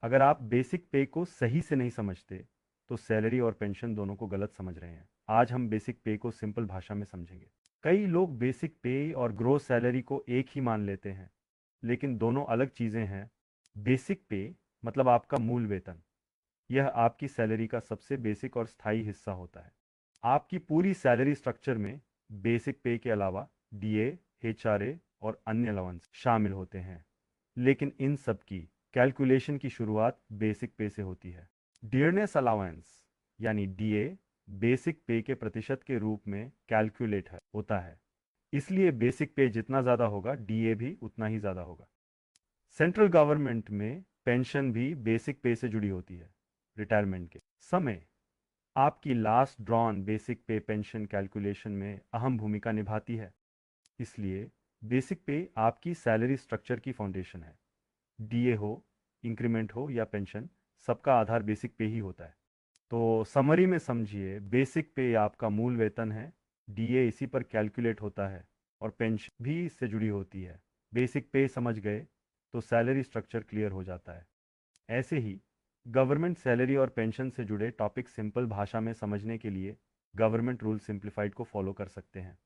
अगर आप बेसिक पे को सही से नहीं समझते तो सैलरी और पेंशन दोनों को गलत समझ रहे हैं। आज हम बेसिक पे को सिंपल भाषा में समझेंगे। कई लोग बेसिक पे और ग्रोस सैलरी को एक ही मान लेते हैं, लेकिन दोनों अलग चीज़ें हैं। बेसिक पे मतलब आपका मूल वेतन। यह आपकी सैलरी का सबसे बेसिक और स्थायी हिस्सा होता है। आपकी पूरी सैलरी स्ट्रक्चर में बेसिक पे के अलावा डीए, एचआरए और अन्य अलाउंस शामिल होते हैं, लेकिन इन सब की कैलकुलेशन की शुरुआत बेसिक पे से होती है। डियरनेस अलाउंस यानी डीए बेसिक पे के प्रतिशत के रूप में कैलकुलेट होता है, इसलिए बेसिक पे जितना ज़्यादा होगा डीए भी उतना ही ज़्यादा होगा। सेंट्रल गवर्नमेंट में पेंशन भी बेसिक पे से जुड़ी होती है। रिटायरमेंट के समय आपकी लास्ट ड्रॉन बेसिक पे पेंशन कैलकुलेशन में अहम भूमिका निभाती है। इसलिए बेसिक पे आपकी सैलरी स्ट्रक्चर की फाउंडेशन है। डीए हो, इंक्रीमेंट हो या पेंशन, सबका आधार बेसिक पे ही होता है। तो समरी में समझिए, बेसिक पे आपका मूल वेतन है, डीए इसी पर कैलकुलेट होता है और पेंशन भी इससे जुड़ी होती है। बेसिक पे समझ गए तो सैलरी स्ट्रक्चर क्लियर हो जाता है। ऐसे ही गवर्नमेंट सैलरी और पेंशन से जुड़े टॉपिक सिंपल भाषा में समझने के लिए गवर्नमेंट रूल सिंप्लीफाइड को फॉलो कर सकते हैं।